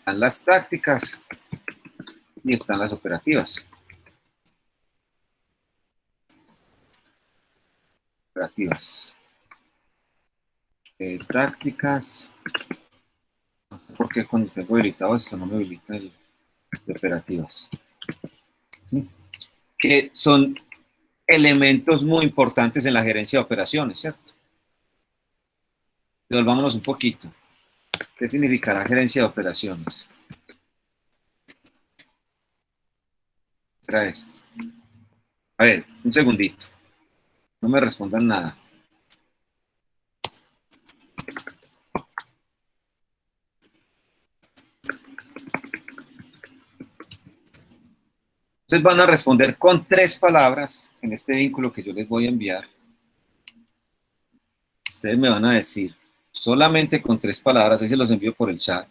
están las tácticas y están las operativas. Tácticas. Porque cuando tengo habilitado esto no me habilita el de operativas. ¿Sí? Que son elementos muy importantes en la gerencia de operaciones, ¿cierto? Devolvámonos un poquito. ¿Qué significará gerencia de operaciones? Será esto. A ver, un segundito. No me respondan nada. Ustedes van a responder con 3 palabras en este vínculo que yo les voy a enviar. Ustedes me van a decir solamente con 3 palabras, ahí se los envío por el chat.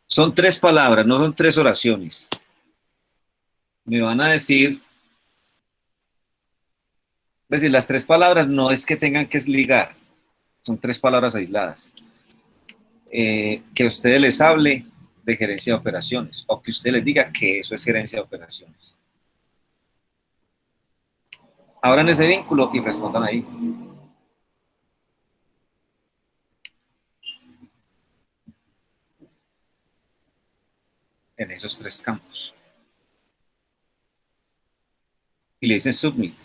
Son 3 palabras, no son 3 oraciones. Me van a decir, es decir, las 3 palabras no es que tengan que ligar, son 3 palabras aisladas. Que ustedes les hable de gerencia de operaciones o que usted les diga que eso es gerencia de operaciones. Abran ese vínculo y respondan ahí. En esos 3 campos. Y le dicen submit.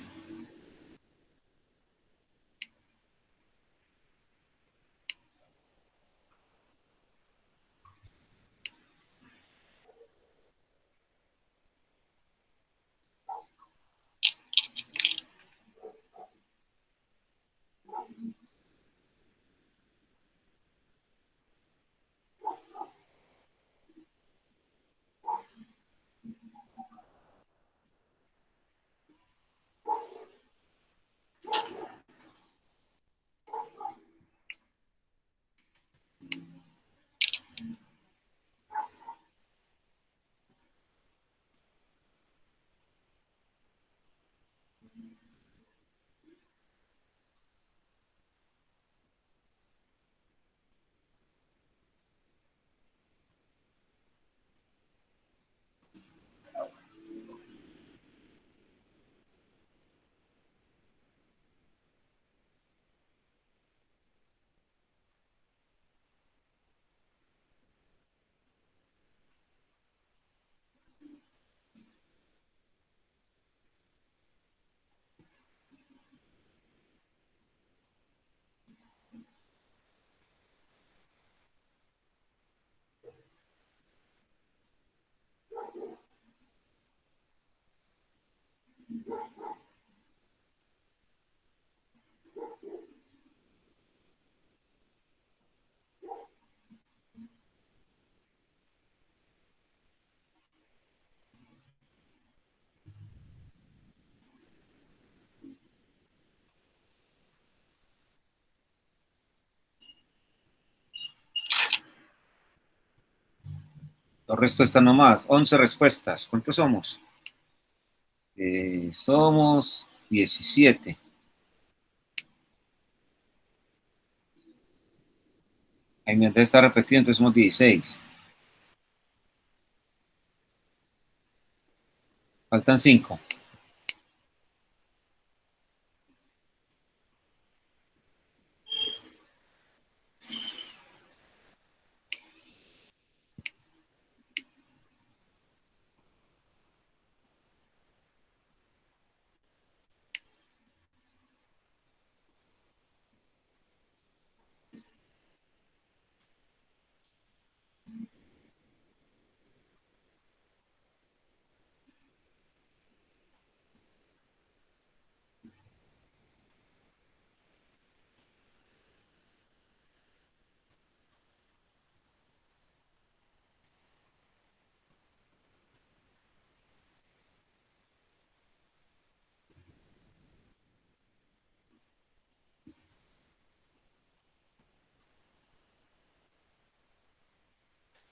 Dos respuestas nomás, 11 respuestas. ¿Cuántos somos? Somos 17. Ahí me está repetido, entonces somos 16. Faltan 5.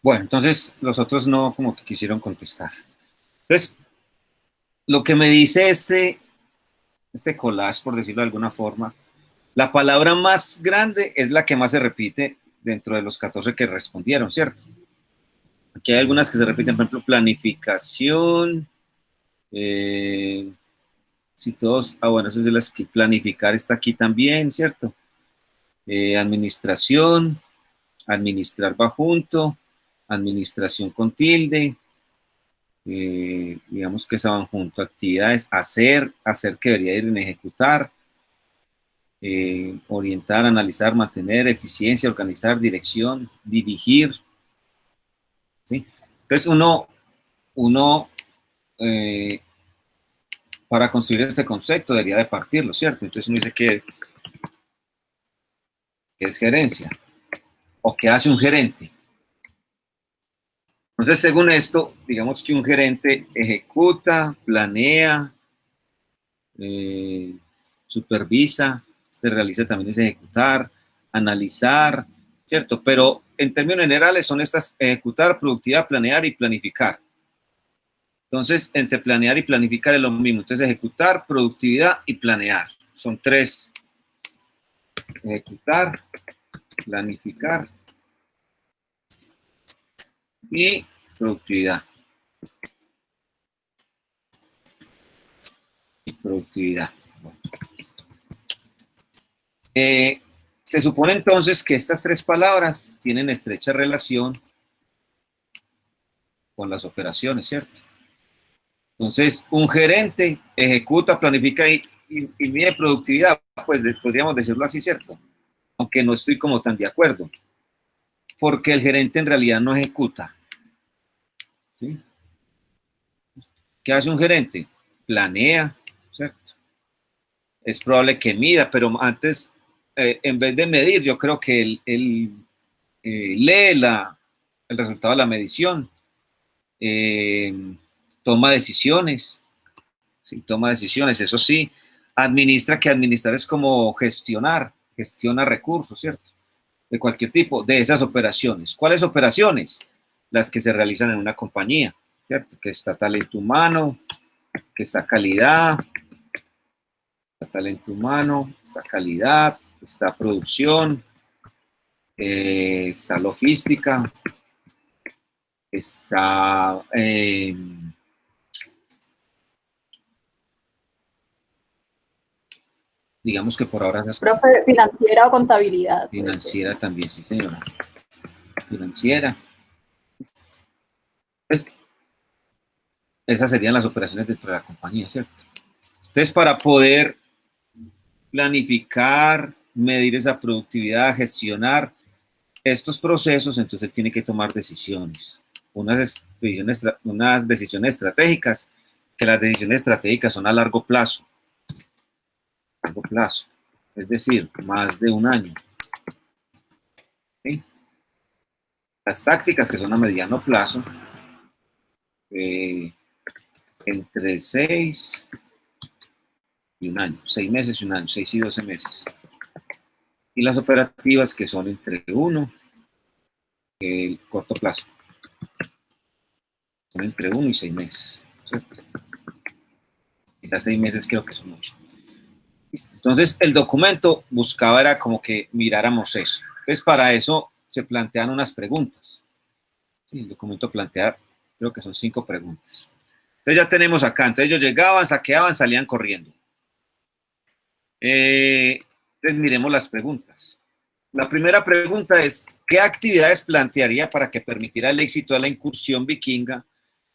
Bueno, entonces los otros no como que quisieron contestar. Entonces, lo que me dice este collage, por decirlo de alguna forma, la palabra más grande es la que más se repite dentro de los 14 que respondieron, ¿cierto? Aquí hay algunas que se repiten, por ejemplo, planificación. Si todos, bueno, eso es de las que planificar está aquí también, ¿cierto? Administración, administrar va junto, administración con tilde, digamos que se van junto, actividades, hacer que debería ir en ejecutar, orientar, analizar, mantener, eficiencia, organizar, dirección, dirigir, ¿sí? Entonces uno para construir este concepto debería de partirlo, ¿cierto? Entonces uno dice que es gerencia, o qué hace un gerente. Entonces, según esto, digamos que un gerente ejecuta, planea, supervisa, realiza también es ejecutar, analizar, ¿cierto? Pero en términos generales son estas: ejecutar, productividad, planear y planificar. Entonces, entre planear y planificar es lo mismo. Entonces, ejecutar, productividad y planear. Son tres: ejecutar, planificar y productividad. Y productividad. Bueno. Se supone entonces que estas tres palabras tienen estrecha relación con las operaciones, ¿cierto? Entonces, un gerente ejecuta, planifica y mide productividad, pues podríamos decirlo así, ¿cierto? Aunque no estoy como tan de acuerdo, porque el gerente en realidad no ejecuta, ¿sí? ¿Qué hace un gerente? Planea, ¿cierto? Es probable que mida, pero antes, en vez de medir, yo creo que él lee el resultado de la medición, toma decisiones, ¿sí? Toma decisiones, eso sí, administra, que administrar es como gestiona recursos, ¿cierto? De cualquier tipo, de esas operaciones. ¿Cuáles operaciones? Las que se realizan en una compañía, ¿cierto? Que está talento humano, que está calidad, está talento humano, está calidad, está producción, está logística, está digamos que por ahora... Profe, financiera o contabilidad. Financiera también, sí, señora. Financiera. Pues, esas serían las operaciones dentro de la compañía, ¿cierto? Entonces, para poder planificar, medir esa productividad, gestionar estos procesos, entonces él tiene que tomar decisiones. Unas decisiones estratégicas, que las decisiones estratégicas son a largo plazo. Largo plazo. Es decir, más de un año. ¿Sí? Las tácticas, que son a mediano plazo, entre 6 y un año, 6 meses y un año, 6 y 12 meses. Y las operativas, que son entre 1 y corto plazo. Son entre 1 y 6 meses. ¿Cierto? Y las 6 meses creo que son mucho. Entonces, el documento buscaba era como que miráramos eso. Entonces, para eso se plantean unas preguntas. Sí, el documento plantea, creo que son 5 preguntas. Entonces, ya tenemos acá. Entonces, ellos llegaban, saqueaban, salían corriendo. Entonces, miremos las preguntas. La primera pregunta es: ¿qué actividades plantearía para que permitiera el éxito de la incursión vikinga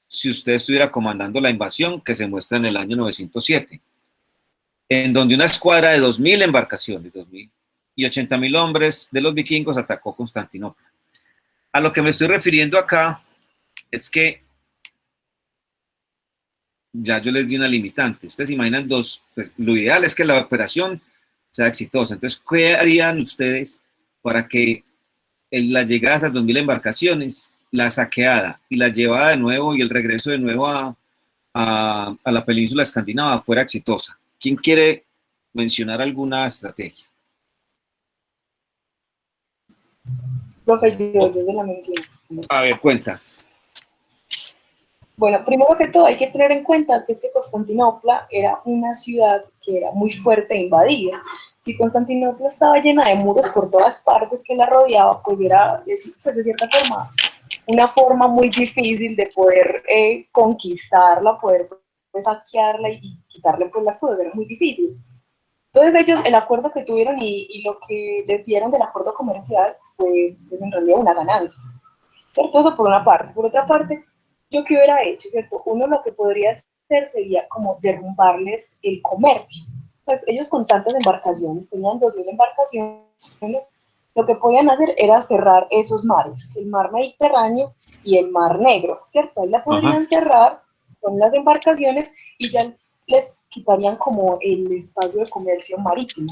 si usted estuviera comandando la invasión que se muestra en el año 907? En donde una escuadra de 2.000 embarcaciones, 2.000 y 80.000 hombres de los vikingos atacó Constantinopla. A lo que me estoy refiriendo acá es que ya yo les di una limitante. Ustedes imaginan dos, pues lo ideal es que la operación sea exitosa. Entonces, ¿qué harían ustedes para que la llegada a esas 2.000 embarcaciones, la saqueada y la llevada de nuevo y el regreso de nuevo a la península escandinava fuera exitosa? ¿Quién quiere mencionar alguna estrategia? Profe, yo la menciono. A ver, cuenta. Bueno, primero que todo hay que tener en cuenta que Constantinopla era una ciudad que era muy fuerte e invadida. Si Constantinopla estaba llena de muros por todas partes que la rodeaba, pues era, pues de cierta forma, una forma muy difícil de poder conquistarla, poder pues, saquearla y quitarle pues, las cosas, era muy difícil. Entonces ellos, el acuerdo que tuvieron y lo que les dieron del acuerdo comercial fue pues, en realidad una ganancia, ¿cierto? Eso por una parte. Por otra parte, ¿yo qué hubiera hecho, cierto? Uno lo que podría hacer sería como derrumbarles el comercio. Pues ellos con tantas embarcaciones, tenían 2000 embarcaciones, lo que podían hacer era cerrar esos mares, el mar Mediterráneo y el mar Negro, ¿cierto? Ahí la podrían cerrar con las embarcaciones y ya les quitarían como el espacio de comercio marítimo,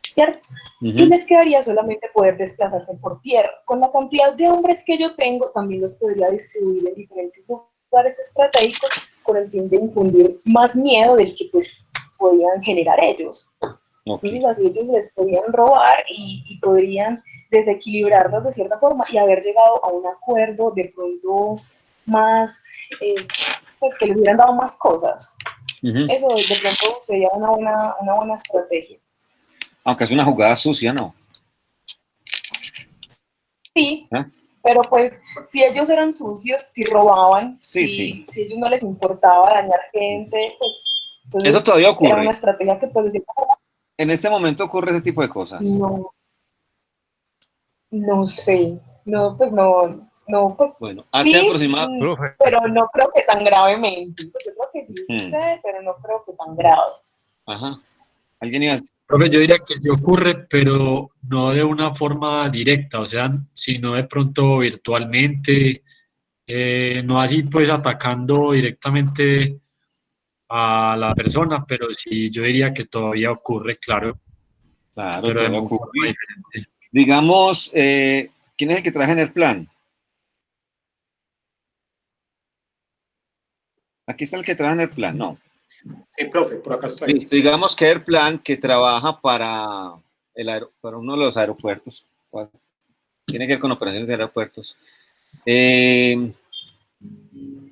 ¿cierto? Y les quedaría solamente poder desplazarse por tierra. Con la cantidad de hombres que yo tengo, también los podría distribuir en diferentes lugares estratégicos con el fin de infundir más miedo del que pues podían generar ellos. Entonces así ellos les podían robar y podrían desequilibrarlos de cierta forma y haber llegado a un acuerdo de pronto más, pues que les hubieran dado más cosas. Eso de pronto sería una buena estrategia. Aunque es una jugada sucia, ¿no? Sí, pero pues si ellos eran sucios, si robaban, sí. Si ellos no les importaba dañar gente, pues entonces eso todavía ocurre. Era una estrategia que pues decía, en este momento ocurre ese tipo de cosas. No sé, no, pues bueno, hace sí, aproximadamente, pero no creo que tan gravemente. Pues yo creo que sí sucede, pero no creo que tan grave. Ajá. ¿Alguien iba a decir? Profe, yo diría que sí ocurre, pero no de una forma directa, o sea, sino de pronto virtualmente, no así pues atacando directamente a la persona, pero sí yo diría que todavía ocurre, claro, pero de una forma diferente. Digamos, ¿quién es el que trae en el plan? Aquí está el que trabaja en el plan, ¿no? Sí, profe, por acá estoy. Listo, digamos que el plan que trabaja para uno de los aeropuertos, tiene que ver con operaciones de aeropuertos,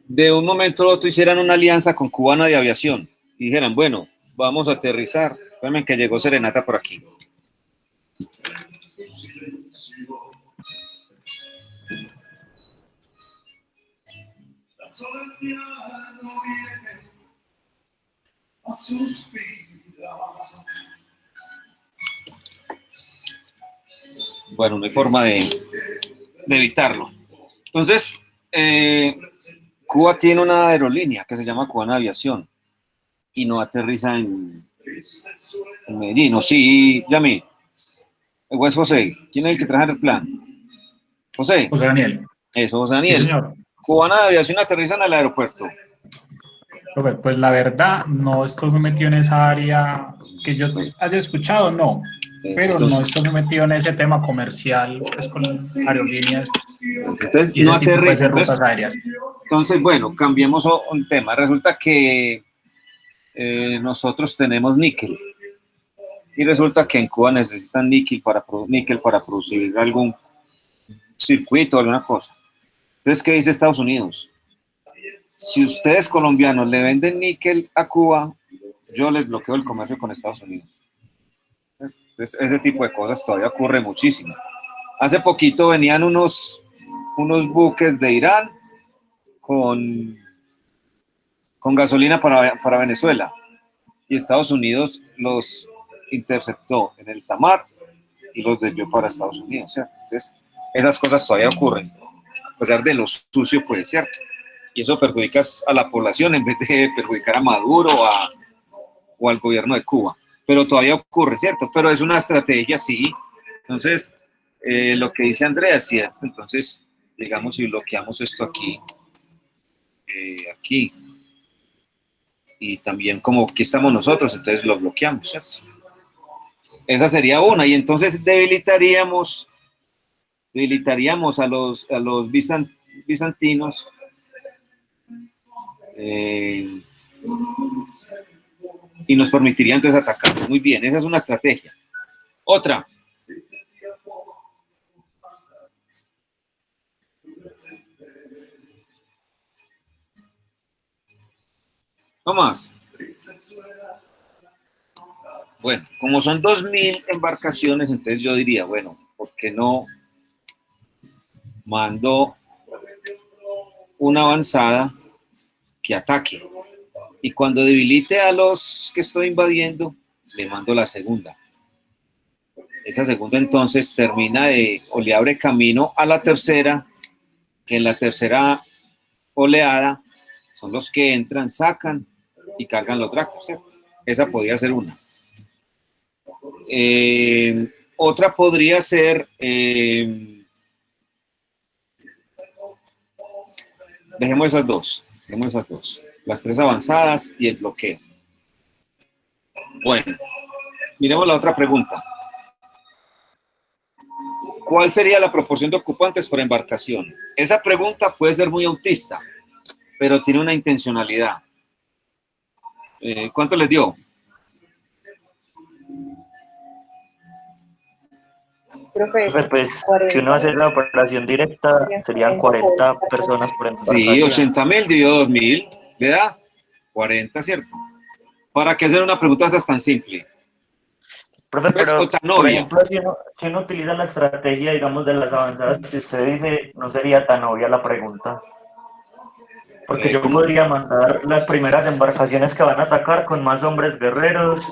de un momento a otro hicieran una alianza con Cubana de Aviación y dijeran, bueno, vamos a aterrizar. Espérenme que llegó Serenata por aquí. Bueno, no hay forma de evitarlo. Entonces, Cuba tiene una aerolínea que se llama Cubana Aviación y no aterriza en Medellín. O sí, Yami. ¿O es José? ¿Quién es el que trae el plan? José. José Daniel. Eso, José Daniel. Sí, señor. Cubana de Aviación aterriza en el aeropuerto. Profe, pues la verdad, no estoy muy metido en esa área que yo haya escuchado, no. Pero no estoy muy metido en ese tema comercial, pues con aerolíneas entonces, y ese no tipo pues, de aterriza. rutas aéreas. Entonces, bueno, cambiemos un tema. Resulta que nosotros tenemos níquel. Y resulta que en Cuba necesitan níquel para producir algún circuito o alguna cosa. Entonces, ¿qué dice Estados Unidos? Si ustedes colombianos le venden níquel a Cuba, yo les bloqueo el comercio con Estados Unidos. Entonces, ese tipo de cosas todavía ocurre muchísimo. Hace poquito venían unos buques de Irán con gasolina para Venezuela y Estados Unidos los interceptó en el Tamar y los desvió para Estados Unidos, ¿cierto? Entonces, esas cosas todavía ocurren, a pesar de lo sucio, pues, ¿cierto? Y eso perjudica a la población en vez de perjudicar a Maduro o al gobierno de Cuba. Pero todavía ocurre, ¿cierto? Pero es una estrategia, sí. Entonces, lo que dice Andrea es cierto. Entonces, digamos, si bloqueamos esto aquí, y también como aquí estamos nosotros, entonces lo bloqueamos, ¿cierto? Esa sería una, y entonces debilitaríamos a los bizantinos, y nos permitiría entonces atacar. Muy bien, esa es una estrategia. Otra. No más. Bueno, como son 2000 embarcaciones, entonces yo diría, bueno, ¿por qué no mando una avanzada que ataque. Y cuando debilite a los que estoy invadiendo, le mando la segunda. Esa segunda entonces termina o le abre camino a la tercera, que en la tercera oleada son los que entran, sacan y cargan los dracos, ¿cierto? Esa podría ser una. Otra podría ser, dejemos esas dos, las tres avanzadas y el bloqueo. Bueno, miremos la otra pregunta. ¿Cuál sería la proporción de ocupantes por embarcación? Esa pregunta puede ser muy autista, pero tiene una intencionalidad. ¿Cuánto les dio? Profe, Pues, 40. si uno hace la operación directa, serían 40 personas por embarcación. Sí, 80.000 dividido 2.000, ¿le da? 40, ¿cierto? ¿Para qué hacer una pregunta esa tan simple? Profe, Pues, pero, o tan por obvia. ejemplo, si uno utiliza la estrategia, digamos, de las avanzadas que usted dice, no sería tan obvia la pregunta. Porque yo ¿Cómo? podría mandar las primeras embarcaciones que van a atacar con más hombres guerreros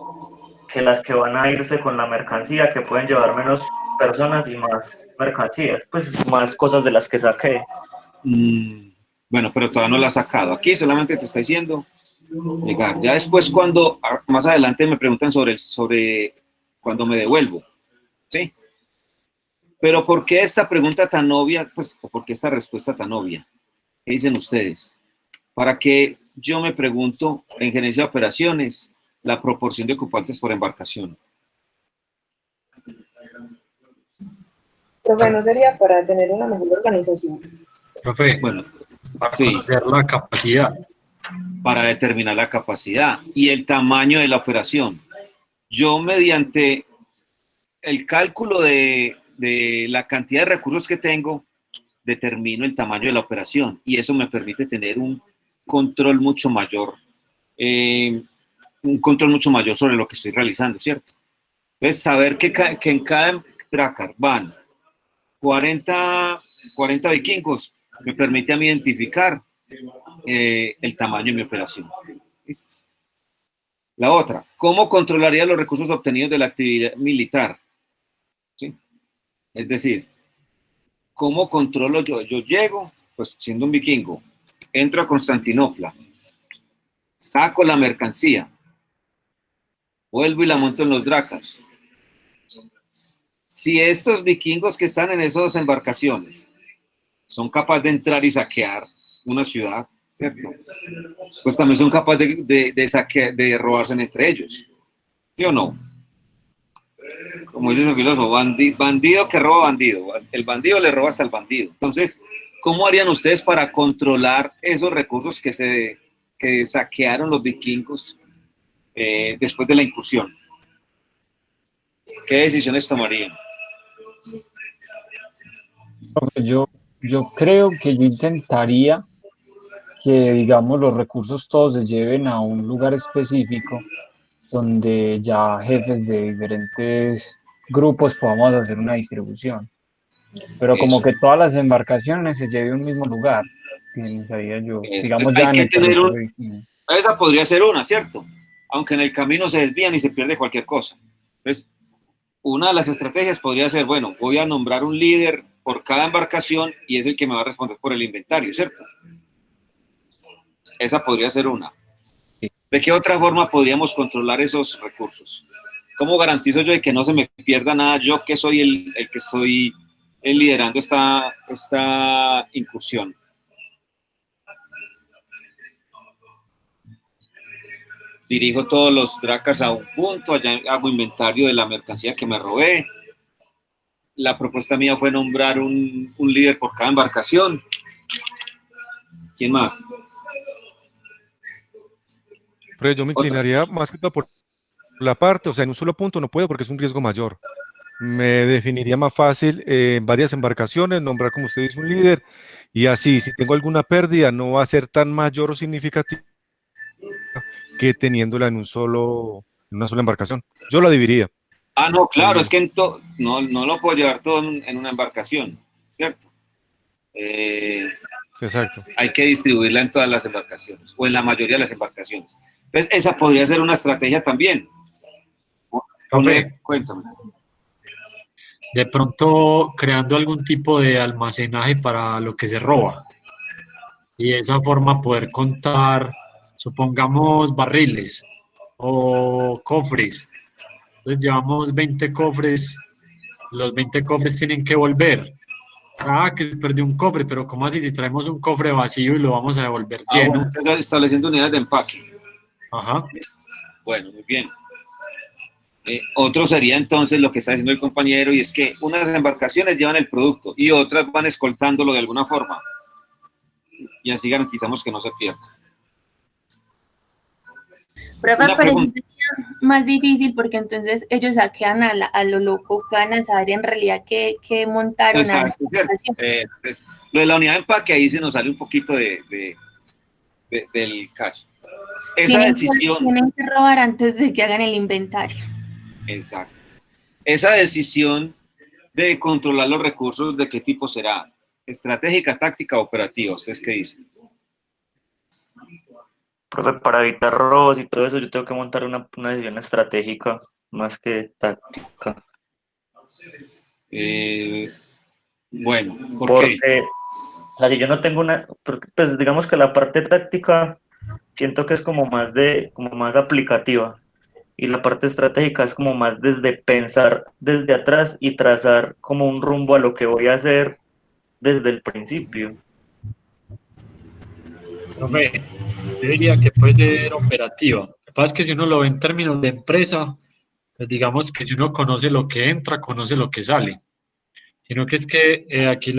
que las que van a irse con la mercancía, que pueden llevar menos personas y más mercancías, pues más cosas de las que saqué. Bueno, pero todavía no la has sacado. Aquí solamente te está diciendo llegar. Ya después cuando, más adelante me preguntan sobre cuando me devuelvo, ¿sí? Pero ¿por qué esta pregunta tan obvia? Pues, ¿por qué esta respuesta tan obvia? ¿Qué dicen ustedes? ¿Para qué yo me pregunto en gerencia de operaciones la proporción de ocupantes por embarcación? Profe, ¿no sería para tener una mejor organización? Profe, Bueno, para sí, conocer la capacidad. para determinar la capacidad y el tamaño de la operación. Yo mediante el cálculo de la cantidad de recursos que tengo, determino el tamaño de la operación y eso me permite tener un control mucho mayor sobre lo que estoy realizando, ¿cierto? Entonces, saber que en cada Drakkar van 40 vikingos me permite a mí identificar el tamaño de mi operación. ¿Listo? La otra, ¿cómo controlaría los recursos obtenidos de la actividad militar? ¿Sí? Es decir, ¿cómo controlo yo? Yo llego, pues siendo un vikingo, entro a Constantinopla, saco la mercancía, vuelvo y la monto en los Drakkars. Si estos vikingos que están en esas embarcaciones son capaces de entrar y saquear una ciudad, ¿cierto? Pues también son capaces de robarse entre ellos, ¿sí o no? Como dice el filósofo, bandido que roba bandido, el bandido le roba hasta el bandido. Entonces, ¿cómo harían ustedes para controlar esos recursos que saquearon los vikingos después de la incursión? ¿Qué decisiones tomarían? Yo creo que yo intentaría que, digamos, los recursos todos se lleven a un lugar específico donde ya jefes de diferentes grupos podamos hacer una distribución. Pero como Eso. que todas las embarcaciones se lleven a un mismo lugar, pensaría yo, digamos Pues ya hay en que el tener territorio vikingo. Esa podría ser una, ¿cierto? Aunque en el camino se desvían y se pierde cualquier cosa. Entonces, una de las estrategias podría ser, bueno, voy a nombrar un líder por cada embarcación y es el que me va a responder por el inventario, ¿cierto? Esa podría ser una. ¿De qué otra forma podríamos controlar esos recursos? ¿Cómo garantizo yo de que no se me pierda nada yo que soy el que estoy liderando esta incursión? Dirijo todos los Drakkars a un punto, allá hago inventario de la mercancía que me robé. La propuesta mía fue nombrar un líder por cada embarcación. ¿Quién más? Pero yo me inclinaría más que todo por la parte, o sea, en un solo punto no puedo porque es un riesgo mayor. Me definiría más fácil en varias embarcaciones, nombrar como usted dice un líder, y así, si tengo alguna pérdida, no va a ser tan mayor o significativa que teniéndola en una sola embarcación. Yo la dividiría. Ah, no, claro, es que no lo puedo llevar todo en una embarcación, ¿cierto? Sí, Exacto. Hay que distribuirla en todas las embarcaciones, o en la mayoría de las embarcaciones. Entonces, esa podría ser una estrategia también. Profe, Cuéntame. de pronto creando algún tipo de almacenaje para lo que se roba. Y de esa forma poder contar, supongamos, barriles o cofres. Entonces llevamos 20 cofres, los 20 cofres tienen que volver. Ah, que se perdió un cofre, pero ¿cómo así si traemos un cofre vacío y lo vamos a devolver lleno? Bueno, entonces estableciendo unidades de empaque. Ajá. Bueno, muy bien. Otro sería entonces lo que está diciendo el compañero, y es que unas embarcaciones llevan el producto y otras van escoltándolo de alguna forma. Y así garantizamos que no se pierda. Profe, Una pero eso pregunta. sería más difícil porque entonces ellos saquean a lo loco, que van a saber en realidad que montaron a la Exacto, ¿cierto? embarcación. Pues, lo de la unidad de empaque, ahí se nos sale un poquito del caso. Esa decisión. Tienen que robar antes de que hagan el inventario. Exacto. Esa decisión de controlar los recursos, ¿de qué tipo será? ¿Estratégica, táctica, operativa? ¿Ustedes qué dicen? Profe, para evitar robos y todo eso, yo tengo que montar una decisión estratégica más que táctica. Bueno, ¿por Porque, qué? o sea, si yo no tengo pues digamos que la parte táctica siento que es como más aplicativa, y la parte estratégica es como más desde pensar desde atrás y trazar como un rumbo a lo que voy a hacer desde el principio. Profe, yo diría que puede ser operativa. Lo que pasa es que si uno lo ve en términos de empresa, pues digamos que si uno conoce lo que entra, conoce lo que sale. Sino que es que aquí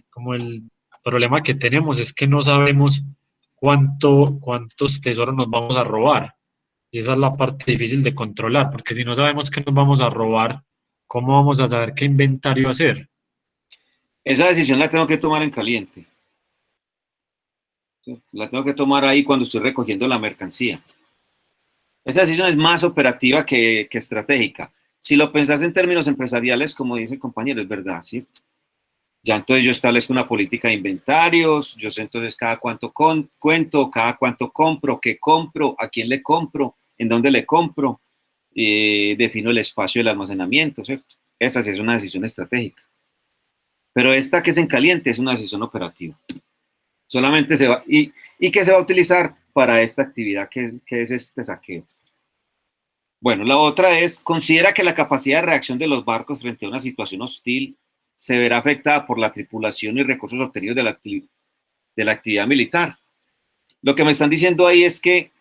como el problema que tenemos es que no sabemos cuántos tesoros nos vamos a robar. Y esa es la parte difícil de controlar, porque si no sabemos qué nos vamos a robar, ¿cómo vamos a saber qué inventario hacer? Esa decisión la tengo que tomar en caliente. ¿Sí? La tengo que tomar ahí cuando estoy recogiendo la mercancía. Esa decisión es más operativa que estratégica. Si lo pensás en términos empresariales, como dice el compañero, es verdad, ¿cierto? Ya entonces yo establezco una política de inventarios, yo sé entonces cada cuánto cuento, cada cuánto compro, qué compro, a quién le compro, en dónde le compro, defino el espacio del almacenamiento, ¿cierto? Esa sí es una decisión estratégica. Pero esta que es en caliente es una decisión operativa. Solamente se va, y que se va a utilizar para esta actividad que es este saqueo. Bueno, la otra es, considera que la capacidad de reacción de los barcos frente a una situación hostil se verá afectada por la tripulación y recursos obtenidos de la actividad militar. Lo que me están diciendo ahí es que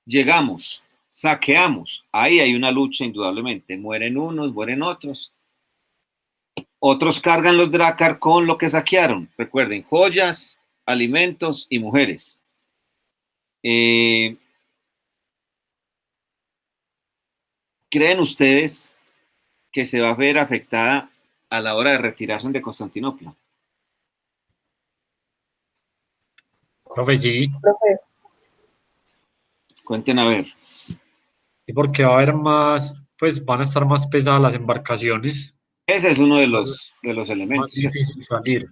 llegamos, saqueamos, ahí hay una lucha indudablemente, mueren unos, mueren otros. Otros cargan los Drakkar con lo que saquearon. Recuerden, joyas, alimentos y mujeres. ¿Creen ustedes que se va a ver afectada a la hora de retirarse de Constantinopla? Profe, sí. Profe, Cuenten a ver. Y porque va a haber más, pues van a estar más pesadas las embarcaciones. Ese es uno de Entonces, los más elementos. difícil salir.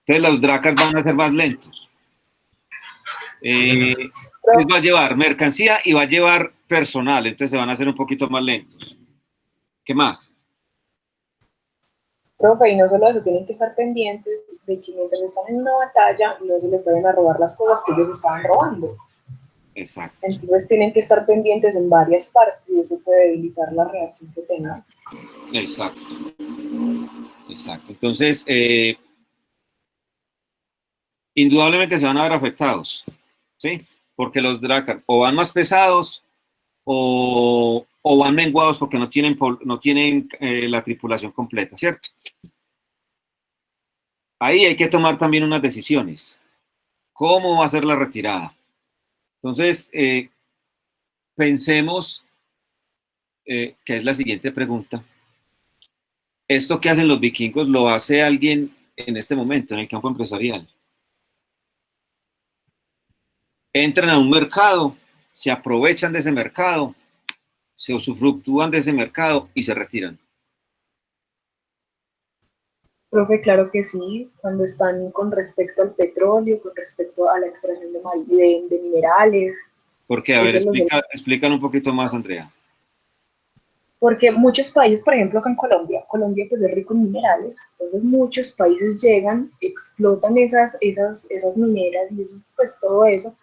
Entonces los Drakkar van a ser más lentos. Les va a llevar mercancía y va a llevar personal, entonces se van a hacer un poquito más lentos. ¿Qué más? profe, y no solo eso, tienen que estar pendientes de que mientras están en una batalla no se les vayan a robar las cosas que ellos estaban robando. Exacto. Entonces tienen que estar pendientes en varias partes y eso puede debilitar la reacción que tengan. Exacto. Exacto. Entonces, indudablemente se van a ver afectados, ¿sí? Porque los Drakkar o van más pesados o van menguados porque no tienen la tripulación completa, ¿cierto? Ahí hay que tomar también unas decisiones. ¿Cómo va a ser la retirada? Entonces, pensemos, que es la siguiente pregunta. ¿Esto que hacen los vikingos lo hace alguien en este momento en el campo empresarial? Entran a un mercado, se aprovechan de ese mercado, se usufructúan de ese mercado y se retiran. Profe, claro que sí, cuando están con respecto al petróleo, con respecto a la extracción de minerales, Porque, a ver, eso los... explícanos un poquito más, Andrea. Porque muchos países, por ejemplo, acá en Colombia, Colombia pues es rico en minerales, entonces muchos países llegan, explotan esas mineras y eso, pues todo eso,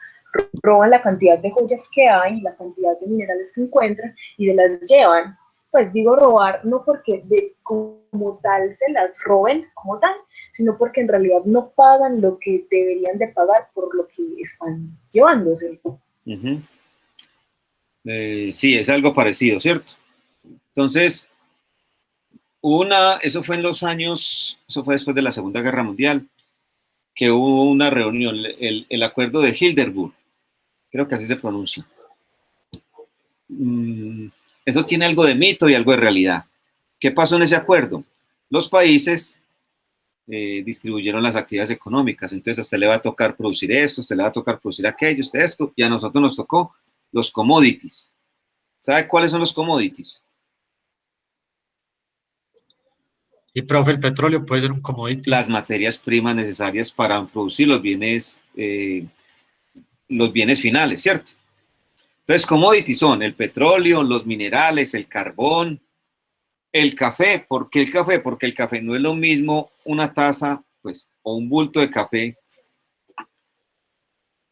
roban la cantidad de joyas que hay, la cantidad de minerales que encuentran y se las llevan. Pues digo robar, no porque como tal se las roben como tal, sino porque en realidad no pagan lo que deberían de pagar por lo que están llevándose. Uh-huh. Sí, es algo parecido, ¿cierto? Entonces, eso fue en los años, eso fue después de la Segunda Guerra Mundial, que hubo una reunión, el acuerdo de Hildebrand, creo que así se pronuncia. Eso tiene algo de mito y algo de realidad. ¿Qué pasó en ese acuerdo? Los países distribuyeron las actividades económicas, entonces a usted le va a tocar producir esto, a usted le va a tocar producir aquello, usted esto, y a nosotros nos tocó los commodities. ¿Sabe cuáles son los commodities? Y, profe, el petróleo puede ser un commodity. Las materias primas necesarias para producir los bienes finales, ¿cierto? Entonces, commodities son el petróleo, los minerales, el carbón, el café. ¿Por qué el café? Porque el café no es lo mismo una taza, pues, o un bulto de café,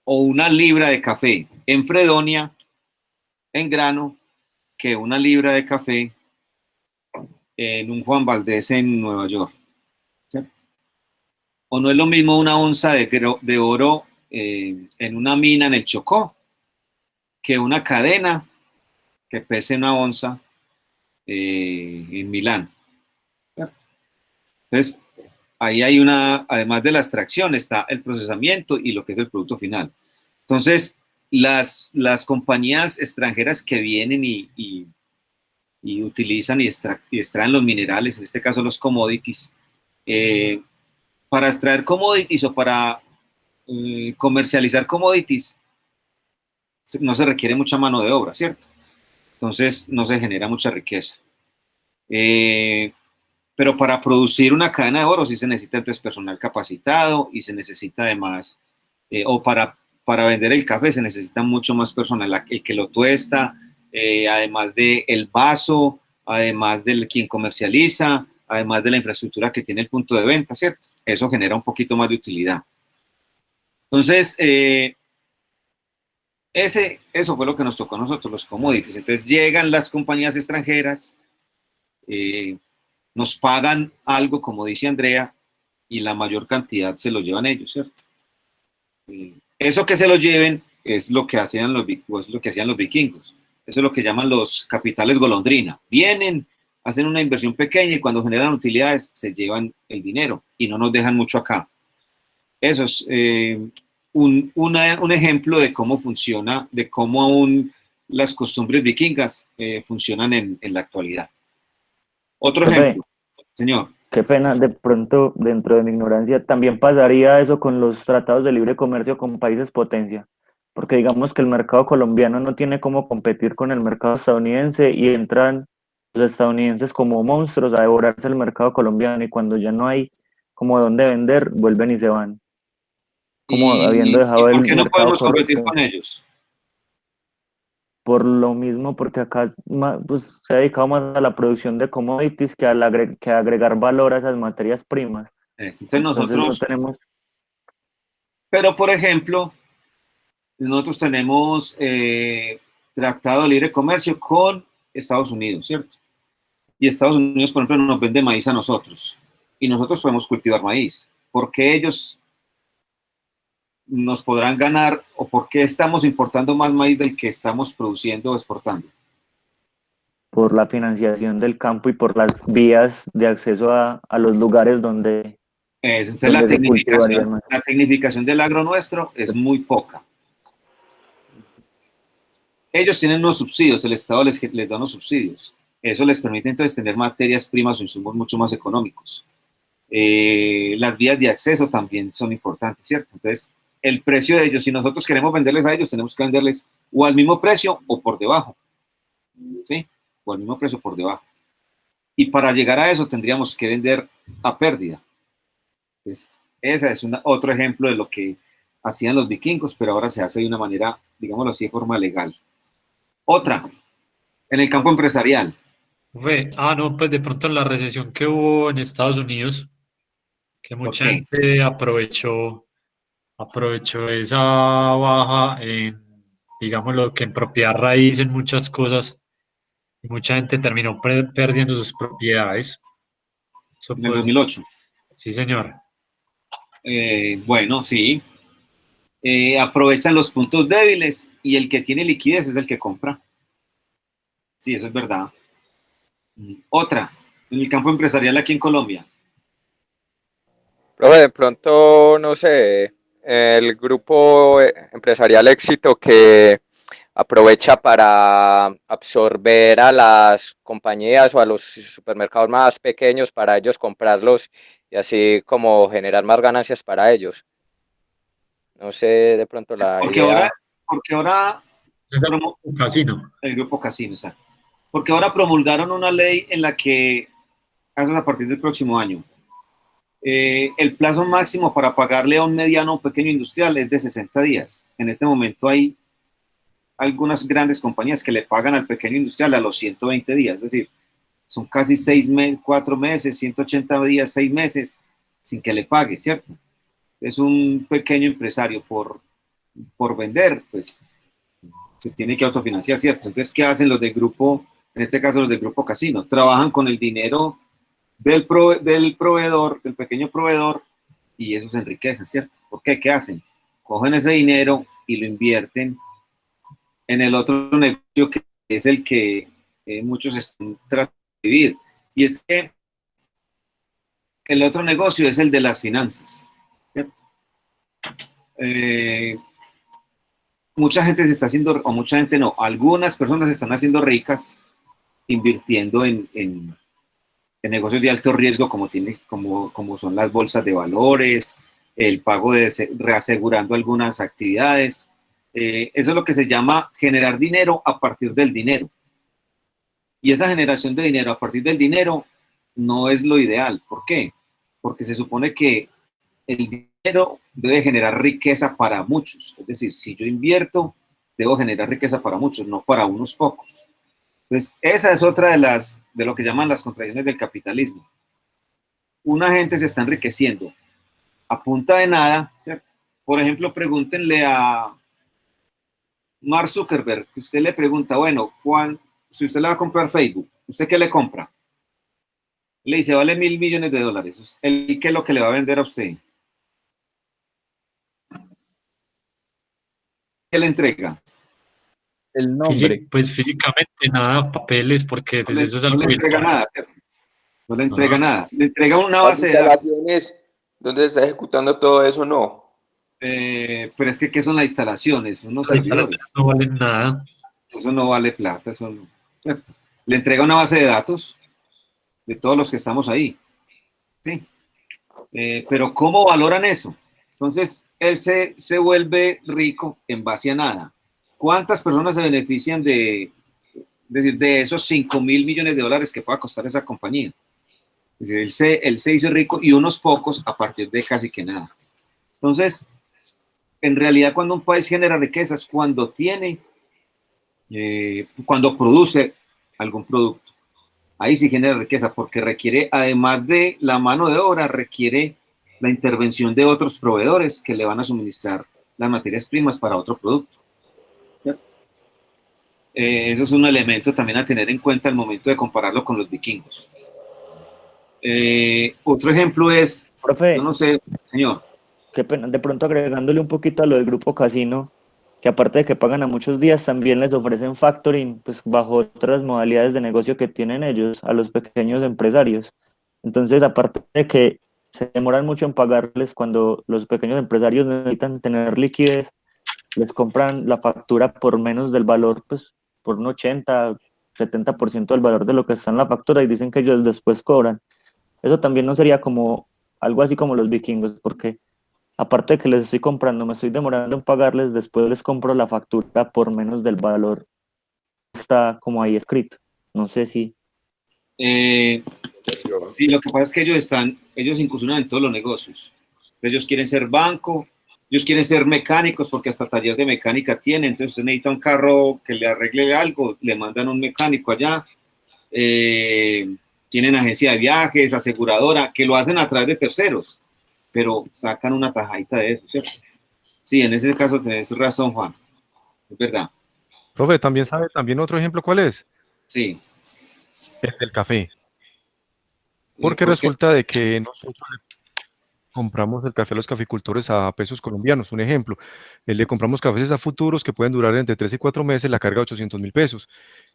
o una libra de café en Fredonia, en grano, que una libra de café en un Juan Valdez en Nueva York. ¿Cierto? O no es lo mismo una onza de oro en una mina en el Chocó, que una cadena que pese una onza en Milán. ¿Cierto? Entonces, ahí hay además de la extracción, está el procesamiento y lo que es el producto final. Entonces, las compañías extranjeras que vienen y utilizan y extraen los minerales, en este caso los commodities, para extraer commodities o para comercializar commodities, no se requiere mucha mano de obra, ¿cierto? Entonces, no se genera mucha riqueza. Pero para producir una cadena de oro sí se necesita entonces personal capacitado y se necesita además, o para vender el café se necesita mucho más personal, el que lo tuesta, además del vaso, además del quien comercializa, además de la infraestructura que tiene el punto de venta, ¿cierto? Eso genera un poquito más de utilidad. Entonces, eso fue lo que nos tocó a nosotros, los commodities. Entonces llegan las compañías extranjeras, nos pagan algo, como dice Andrea, y la mayor cantidad se lo llevan ellos, ¿cierto? Eso que se lo lleven es lo que hacían los vikingos. Eso es lo que llaman los capitales golondrina. Vienen, hacen una inversión pequeña y cuando generan utilidades se llevan el dinero y no nos dejan mucho acá. Eso es un ejemplo de cómo funciona, de cómo aún las costumbres vikingas funcionan en la actualidad. Otro ejemplo, señor. Qué pena, de pronto, dentro de mi ignorancia, también pasaría eso con los tratados de libre comercio con países potencia, porque digamos que el mercado colombiano no tiene cómo competir con el mercado estadounidense y entran los estadounidenses como monstruos a devorarse el mercado colombiano y cuando ya no hay como dónde vender, vuelven y se van. Como habiendo dejado el mercado. ¿Por qué no podemos competir con ellos? Por lo mismo, porque acá pues, se ha dedicado más a la producción de commodities que a agregar valor a esas materias primas. Entonces nosotros no tenemos... Pero, por ejemplo, nosotros tenemos tratado de libre comercio con Estados Unidos, ¿cierto? Y Estados Unidos, por ejemplo, nos vende maíz a nosotros. Y nosotros podemos cultivar maíz. ¿Por qué ellos nos podrán ganar o por qué estamos importando más maíz del que estamos produciendo o exportando? Por la financiación del campo y por las vías de acceso a los lugares donde... Entonces la tecnificación del agro nuestro es muy poca. Ellos tienen unos subsidios, el Estado les da unos subsidios. Eso les permite entonces tener materias primas o insumos mucho más económicos. Las vías de acceso también son importantes, ¿cierto? Entonces, el precio de ellos, si nosotros queremos venderles a ellos, tenemos que venderles o al mismo precio o por debajo, ¿sí? O al mismo precio por debajo. Y para llegar a eso tendríamos que vender a pérdida. Entonces, ese es otro ejemplo de lo que hacían los vikingos, pero ahora se hace de una manera, digámoslo así, de forma legal. Otra, en el campo empresarial. No, pues de pronto en la recesión que hubo en Estados Unidos, que mucha qué? gente aprovechó esa baja en, digámoslo, que en propiedad raíz en muchas cosas, y mucha gente terminó perdiendo sus propiedades. Eso En el pues, 2008. sí, señor. Bueno, sí. Aprovechan los puntos débiles y el que tiene liquidez es el que compra. Sí, eso es verdad. Otra, en el campo empresarial aquí en Colombia. Profe, de pronto, no sé, el grupo empresarial Éxito que aprovecha para absorber a las compañías o a los supermercados más pequeños para ellos comprarlos y así como generar más ganancias para ellos. No sé, de pronto la idea. Porque ahora Es el casino. el grupo Casino, exacto. Porque ahora promulgaron una ley en la que, eso a partir del próximo año, el plazo máximo para pagarle a un mediano o pequeño industrial es de 60 días. En este momento hay algunas grandes compañías que le pagan al pequeño industrial a los 120 días, es decir, son casi 4 meses, 180 días, 6 meses sin que le pague, ¿cierto? Es un pequeño empresario por vender, pues se tiene que autofinanciar, ¿cierto? Entonces, ¿qué hacen los del grupo, en este caso los del grupo Casino? Trabajan con el dinero del proveedor, del pequeño proveedor, y eso se enriquece, ¿cierto? ¿Por qué? ¿Qué hacen? Cogen ese dinero y lo invierten en el otro negocio que es el que muchos están tratando de vivir. Y es que el otro negocio es el de las finanzas. Mucha gente se está haciendo, o mucha gente no, algunas personas se están haciendo ricas invirtiendo en negocios de alto riesgo como son las bolsas de valores, el pago de reasegurando algunas actividades. Eso es lo que se llama generar dinero a partir del dinero. Y esa generación de dinero a partir del dinero no es lo ideal. ¿Por qué? Porque se supone que el dinero debe generar riqueza para muchos. Es decir, si yo invierto, debo generar riqueza para muchos, no para unos pocos. Entonces, esa es otra de lo que llaman las contradicciones del capitalismo. Una gente se está enriqueciendo a punta de nada, ¿cierto? Por ejemplo, pregúntenle a Mark Zuckerberg, que usted le pregunta, bueno, si usted le va a comprar Facebook, ¿usted qué le compra? Le dice, vale $1.000 millones. ¿Qué es lo que le va a vender a usted? ¿Qué le entrega? El nombre. Pues físicamente nada, papeles, porque pues eso es algo no le entrega virtual. nada, ¿cierto? No le entrega nada. Le entrega una base de datos. ¿Dónde se está ejecutando todo eso? No. Pero es que, ¿qué son las instalaciones? Son unos servidores. No valen nada. Eso no vale plata. Eso no, ¿cierto? Le entrega una base de datos de todos los que estamos ahí. ¿Sí? Pero ¿cómo valoran eso? Entonces, él se vuelve rico en base a nada. ¿Cuántas personas se benefician de esos $5.000 millones que pueda costar esa compañía? Él se hizo rico y unos pocos a partir de casi que nada. Entonces, en realidad cuando un país genera riquezas, cuando produce algún producto, ahí sí genera riqueza porque requiere, además de la mano de obra, requiere la intervención de otros proveedores que le van a suministrar las materias primas para otro producto. Eso es un elemento también a tener en cuenta al momento de compararlo con los vikingos. Otro ejemplo es, profe, yo no sé, señor. Qué pena, de pronto agregándole un poquito a lo del grupo Casino, que aparte de que pagan a muchos días, también les ofrecen factoring, pues bajo otras modalidades de negocio que tienen ellos, a los pequeños empresarios. Entonces, aparte de que se demoran mucho en pagarles cuando los pequeños empresarios necesitan tener liquidez, les compran la factura por menos del valor, pues por un 80, 70% del valor de lo que está en la factura y dicen que ellos después cobran. Eso también no sería como algo así como los vikingos, porque aparte de que les estoy comprando, me estoy demorando en pagarles, después les compro la factura por menos del valor que está como ahí escrito. No sé si Sí, lo que pasa es que ellos incursionan en todos los negocios. Ellos quieren ser banco, ellos quieren ser mecánicos porque hasta taller de mecánica tienen, entonces usted necesita un carro que le arregle algo, le mandan un mecánico allá. Tienen agencia de viajes, aseguradora, que lo hacen a través de terceros, pero sacan una tajadita de eso, ¿cierto? Sí, en ese caso tenés razón, Juan, es verdad. Profe, ¿también sabe también otro ejemplo cuál es? Sí. El del café. Porque resulta de que nosotros compramos el café a los caficultores a pesos colombianos, un ejemplo. Le compramos cafés a futuros que pueden durar entre 3 y 4 meses, la carga de 800.000 pesos.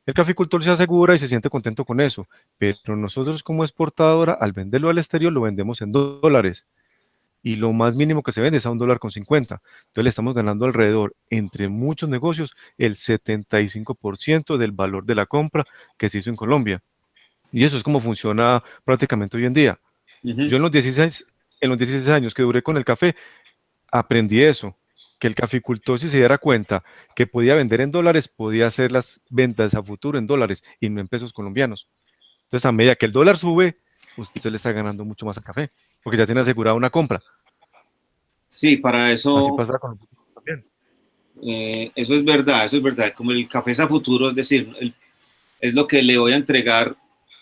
El caficultor se asegura y se siente contento con eso, pero nosotros como exportadora, al venderlo al exterior, lo vendemos en dólares. Y lo más mínimo que se vende es a $1.50. Entonces le estamos ganando alrededor, entre muchos negocios, el 75% del valor de la compra que se hizo en Colombia. Y eso es como funciona prácticamente hoy en día. Yo en los 16 años que duré con el café, aprendí eso, que el caficultor, si se diera cuenta que podía vender en dólares, podía hacer las ventas a futuro en dólares y no en pesos colombianos. Entonces, a medida que el dólar sube, usted le está ganando mucho más al café, porque ya tiene asegurada una compra. Sí, para eso. Así pasa con los futuros también. Eso es verdad. Como el café es a futuro, es decir, es lo que le voy a entregar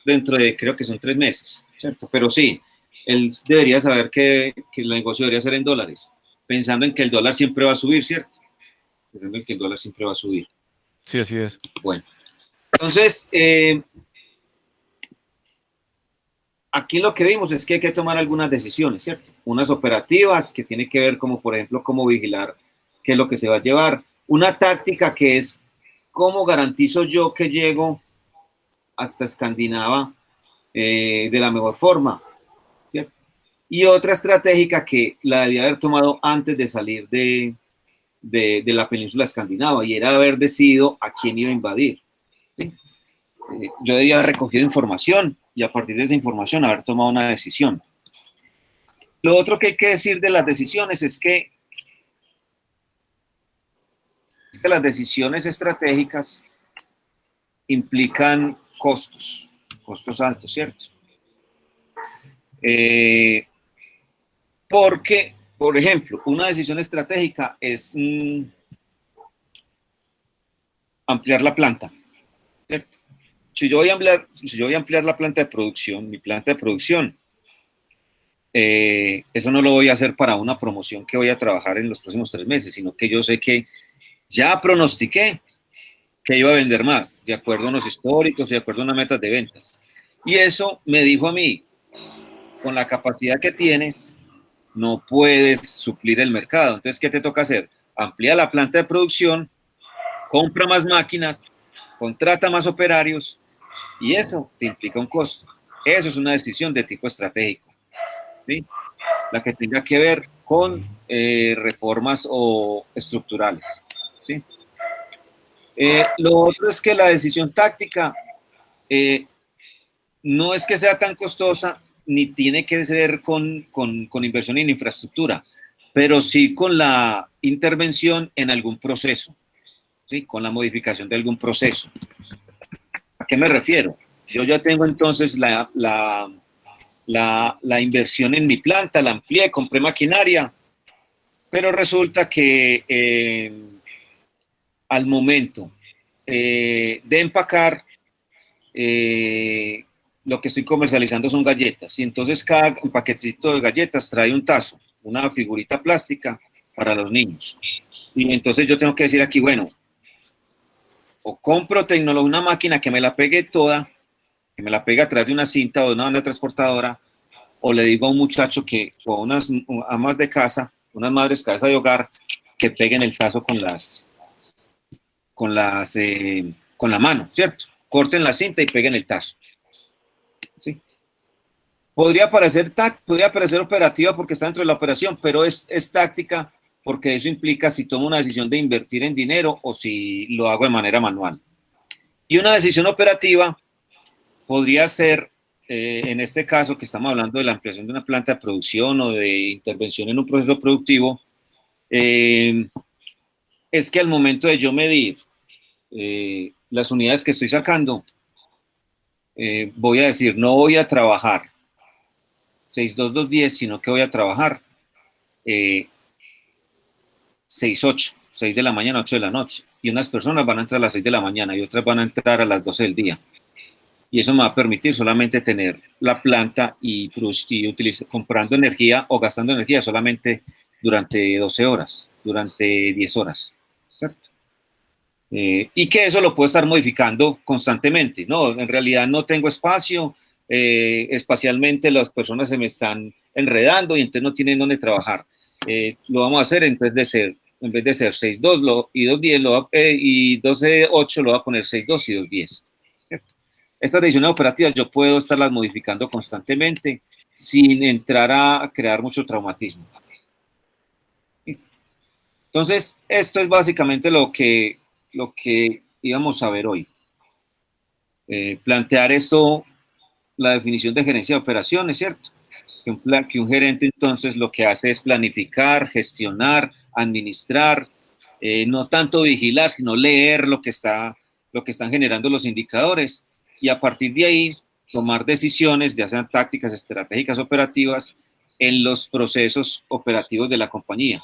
dentro de, creo que son 3 meses, ¿cierto? Pero sí, él debería saber que el negocio debería ser en dólares, pensando en que el dólar siempre va a subir, ¿cierto? Pensando en que el dólar siempre va a subir. Sí, así es. Bueno, entonces, aquí lo que vimos es que hay que tomar algunas decisiones, ¿cierto? Unas operativas que tienen que ver como, por ejemplo, cómo vigilar qué es lo que se va a llevar. Una táctica que es cómo garantizo yo que llego hasta Escandinava de la mejor forma, ¿cierto? Y otra estratégica que la debía haber tomado antes de salir de la península escandinava, y era haber decidido a quién iba a invadir, ¿sí? Yo debía haber recogido información y a partir de esa información haber tomado una decisión. Lo otro que hay que decir de las decisiones es que las decisiones estratégicas implican costos altos, ¿cierto? Porque, por ejemplo, una decisión estratégica es ampliar la planta, ¿cierto? Si yo voy a ampliar la planta de producción, mi planta de producción, eso no lo voy a hacer para una promoción que voy a trabajar en los próximos 3 meses, sino que yo sé que ya pronostiqué que iba a vender más, de acuerdo a unos históricos y de acuerdo a unas metas de ventas. Y eso me dijo a mí, con la capacidad que tienes, no puedes suplir el mercado. Entonces, ¿qué te toca hacer? Amplía la planta de producción, compra más máquinas, contrata más operarios, y eso te implica un costo. Eso es una decisión de tipo estratégico, ¿sí? La que tenga que ver con reformas o estructurales, ¿sí? Lo otro es que la decisión táctica no es que sea tan costosa, ni tiene que ver con inversión en infraestructura, pero sí con la intervención en algún proceso, ¿sí? Con la modificación de algún proceso. ¿A qué me refiero? Yo ya tengo entonces la inversión en mi planta, la amplié, compré maquinaria, pero resulta que al momento de empacar, lo que estoy comercializando son galletas, y entonces cada paquetito de galletas trae un tazo, una figurita plástica para los niños. Y entonces yo tengo que decir aquí, bueno, o compro una máquina que me la pegue toda, que me la pegue atrás de una cinta o de una banda transportadora, o le digo a un muchacho o a unas amas de casa, unas madres cabeza de hogar, que peguen el tazo con la mano, ¿cierto? Corten la cinta y peguen el tazo. ¿Sí? Podría parecer operativa porque está dentro de la operación, pero es táctica porque eso implica si tomo una decisión de invertir en dinero o si lo hago de manera manual. Y una decisión operativa podría ser, en este caso que estamos hablando de la ampliación de una planta de producción o de intervención en un proceso productivo, es que al momento de yo medir las unidades que estoy sacando, voy a decir, no voy a trabajar 6-2-2-10, sino que voy a trabajar 6-8, 6 de la mañana, 8 de la noche. Y unas personas van a entrar a las 6 de la mañana y otras van a entrar a las 12 del día. Y eso me va a permitir solamente tener la planta y comprando energía o gastando energía solamente durante 12 horas, durante 10 horas, ¿cierto? Y que eso lo puedo estar modificando constantemente, ¿no? En realidad no tengo espacio, espacialmente las personas se me están enredando y entonces no tienen dónde trabajar. Lo vamos a hacer en vez de ser 6-2 y 2-10 y 12-8 lo voy a poner 6-2 y 2-10, ¿cierto? Estas decisiones operativas yo puedo estarlas modificando constantemente sin entrar a crear mucho traumatismo. ¿Listo? Entonces, esto es básicamente lo que íbamos a ver hoy. Plantear esto, la definición de gerencia de operaciones, ¿cierto? Que un gerente entonces lo que hace es planificar, gestionar, administrar, no tanto vigilar, sino leer lo que están generando los indicadores y a partir de ahí tomar decisiones, ya sean tácticas, estratégicas, operativas, en los procesos operativos de la compañía.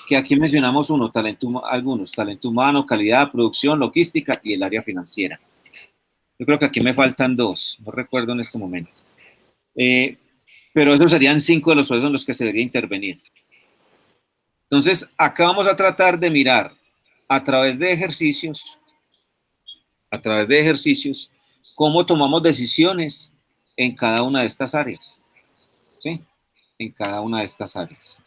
Que aquí mencionamos algunos, talento humano, calidad, producción, logística y el área financiera. Yo creo que aquí me faltan 2, no recuerdo en este momento. Pero esos serían 5 de los procesos en los que se debería intervenir. Entonces, acá vamos a tratar de mirar a través de ejercicios, cómo tomamos decisiones en cada una de estas áreas. ¿Sí? En cada una de estas áreas.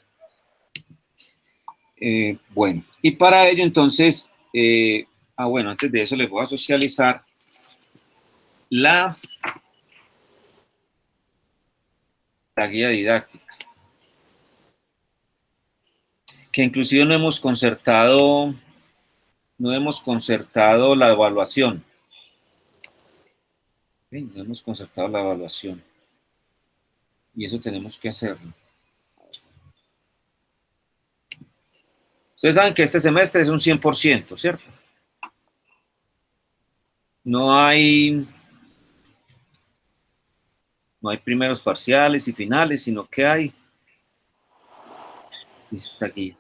Bueno, y para ello entonces, bueno, antes de eso les voy a socializar la guía didáctica, que inclusive no hemos concertado la evaluación. ¿Sí? No hemos concertado la evaluación. Y eso tenemos que hacerlo. Ustedes saben que este semestre es un 100%, ¿cierto? No hay primeros parciales y finales, sino que hay, dice esta guía.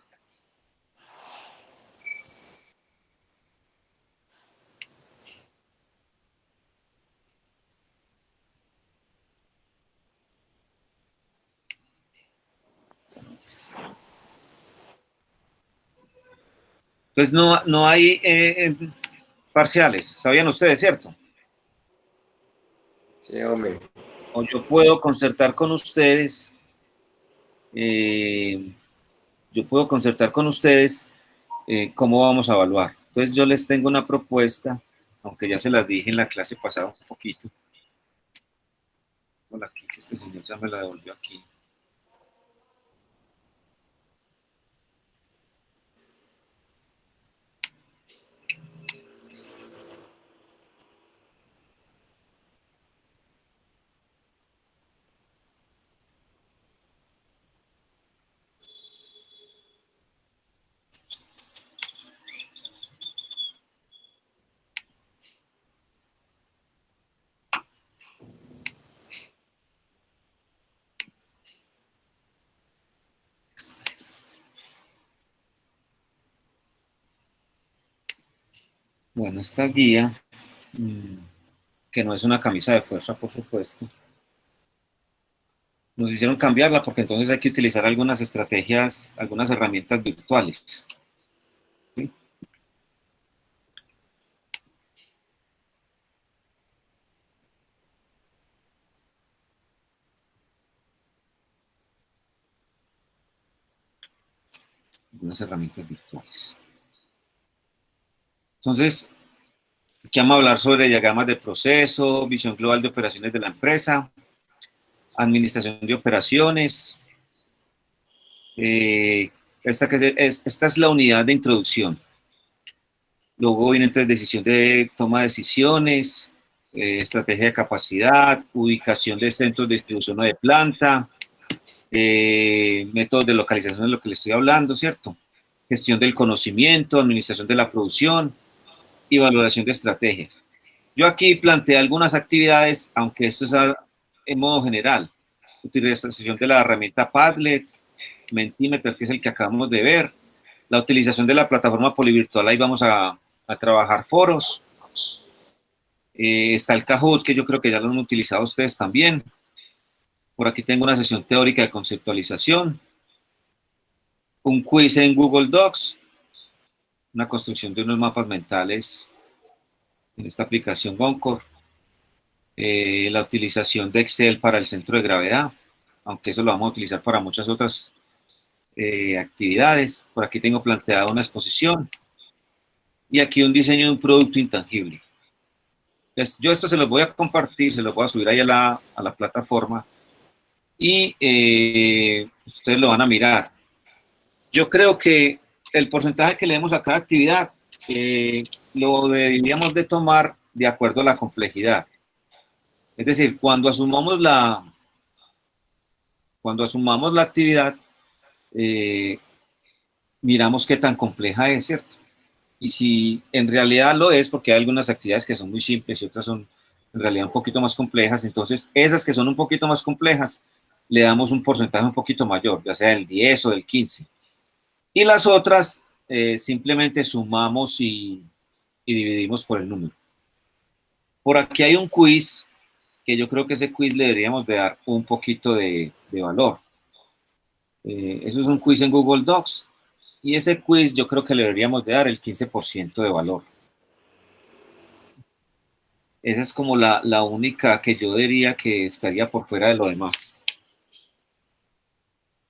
Entonces no hay parciales, ¿sabían ustedes, cierto? Sí, hombre. O yo puedo concertar con ustedes, cómo vamos a evaluar. Entonces yo les tengo una propuesta, aunque ya se las dije en la clase pasada un poquito. Hola, aquí, este señor ya me la devolvió aquí. Bueno, esta guía, que no es una camisa de fuerza, por supuesto, nos hicieron cambiarla porque entonces hay que utilizar algunas estrategias, algunas herramientas virtuales. ¿Sí? Algunas herramientas virtuales. Entonces, aquí vamos a hablar sobre diagramas de proceso, visión global de operaciones de la empresa, administración de operaciones. Esta es la unidad de introducción. Luego viene entonces decisión de toma de decisiones, estrategia de capacidad, ubicación de centros de distribución o de planta, métodos de localización de lo que le estoy hablando, ¿cierto? Gestión del conocimiento, administración de la producción y valoración de estrategias. Yo aquí planteé algunas actividades, aunque esto es en modo general. Utilización de la herramienta Padlet, Mentimeter, que es el que acabamos de ver, la utilización de la plataforma polivirtual, ahí vamos a trabajar foros. Está el Kahoot, que yo creo que ya lo han utilizado ustedes también. Por aquí tengo una sesión teórica de conceptualización, un quiz en Google Docs, una construcción de unos mapas mentales en esta aplicación Goncor, la utilización de Excel para el centro de gravedad, aunque eso lo vamos a utilizar para muchas otras actividades. Por aquí tengo planteada una exposición y aquí un diseño de un producto intangible. Entonces, yo esto se los voy a compartir, se los voy a subir ahí a la plataforma y ustedes lo van a mirar. Yo creo que el porcentaje que le demos a cada actividad lo deberíamos de tomar de acuerdo a la complejidad. Es decir, cuando asumamos la actividad, miramos qué tan compleja es, ¿cierto? Y si en realidad lo es, porque hay algunas actividades que son muy simples y otras son en realidad un poquito más complejas, entonces esas que son un poquito más complejas, le damos un porcentaje un poquito mayor, ya sea del 10 o del 15. Y las otras simplemente sumamos y dividimos por el número. Por aquí hay un quiz, que yo creo que ese quiz le deberíamos de dar un poquito de valor. Eso es un quiz en Google Docs. Y ese quiz yo creo que le deberíamos de dar el 15% de valor. Esa es como la única que yo diría que estaría por fuera de lo demás.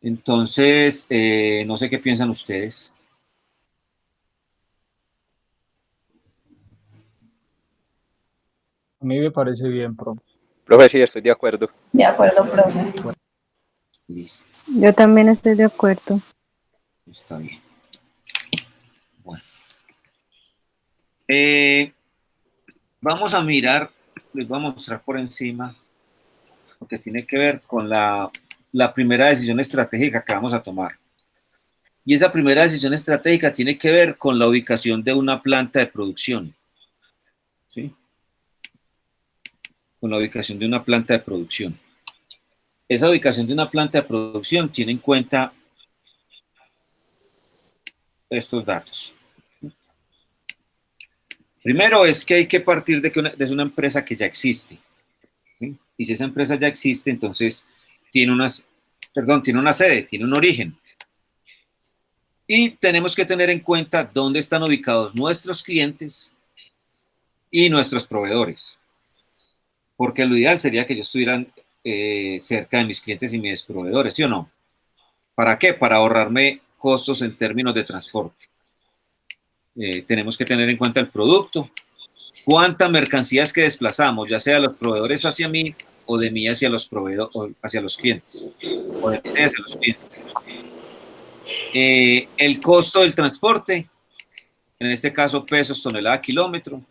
Entonces, no sé qué piensan ustedes. A mí me parece bien, profe. Profe, sí, estoy de acuerdo. De acuerdo, profe. Listo, Yo también estoy de acuerdo. está bien. Bueno. Vamos a mirar, les voy a mostrar por encima, porque tiene que ver con la primera decisión estratégica que vamos a tomar. Y esa primera decisión estratégica tiene que ver con la ubicación de una planta de producción. ¿Sí? Con la ubicación de una planta de producción. Esa ubicación de una planta de producción tiene en cuenta estos datos. Primero es que hay que partir de una empresa que ya existe. ¿Sí? Y si esa empresa ya existe, entonces tiene una sede, tiene un origen. Y tenemos que tener en cuenta dónde están ubicados nuestros clientes y nuestros proveedores. Porque lo ideal sería que ellos estuvieran cerca de mis clientes y mis proveedores, ¿sí o no? ¿Para qué? Para ahorrarme costos en términos de transporte. Tenemos que tener en cuenta el producto, cuánta mercancía es que desplazamos, ya sea de los proveedores hacia mí o de mí hacia los proveedores, hacia los clientes, o de mí hacia los clientes. El costo del transporte, en este caso pesos, tonelada, kilómetro,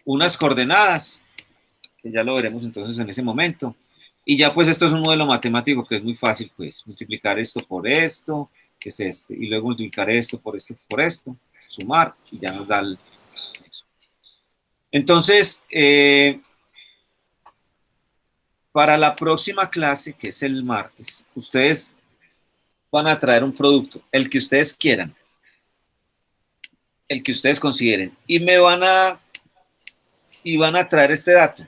unas coordenadas, que ya lo veremos entonces en ese momento, y ya pues esto es un modelo matemático que es muy fácil, pues multiplicar esto por esto, que es este, y luego multiplicar esto, sumar, y ya nos da eso. Entonces, para la próxima clase, que es el martes, ustedes van a traer un producto, el que ustedes quieran, el que ustedes consideren, y van a traer este dato.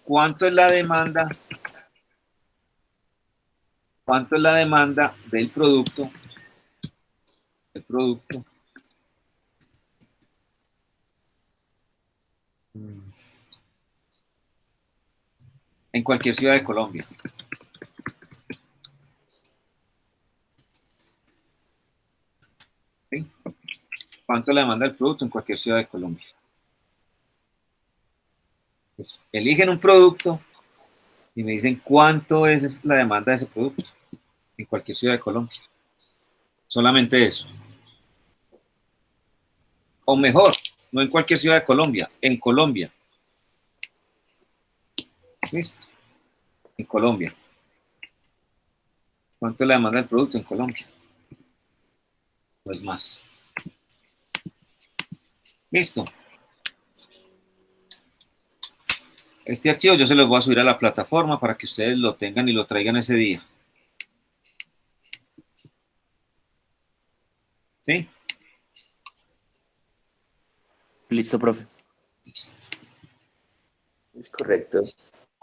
¿Cuánto es la demanda? ¿Cuánto es la demanda del producto? En cualquier ciudad de Colombia. ¿Sí? ¿Cuánto es la demanda del producto en cualquier ciudad de Colombia? Pues, eligen un producto y me dicen cuánto es la demanda de ese producto en cualquier ciudad de Colombia. Solamente eso. O mejor, no en cualquier ciudad de Colombia, en Colombia. ¿Listo? En Colombia. ¿Cuánto es la demanda del producto en Colombia? Pues más. Listo. Este archivo yo se los voy a subir a la plataforma para que ustedes lo tengan y lo traigan ese día. ¿Sí? Listo, profe. Listo. Es correcto.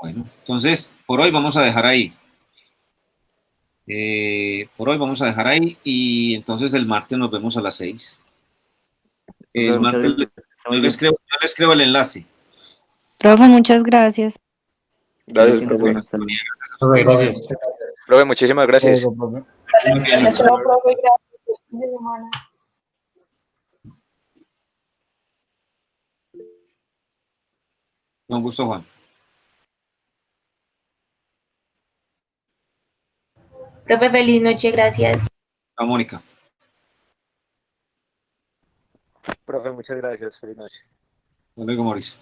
Bueno, entonces, por hoy vamos a dejar ahí. Por hoy vamos a dejar ahí y entonces el martes nos vemos a las 6. El martes yo le escribo el enlace. Profe, muchas gracias. Gracias, profe. Gracias. Profe, muchísimas gracias. Chao, profe, gracias. Buen fin de semana. Con gusto, Juan. Profe, feliz noche, gracias. Chao, Mónica. Profe, muchas gracias. Feliz noche. Hasta luego, Mauricio.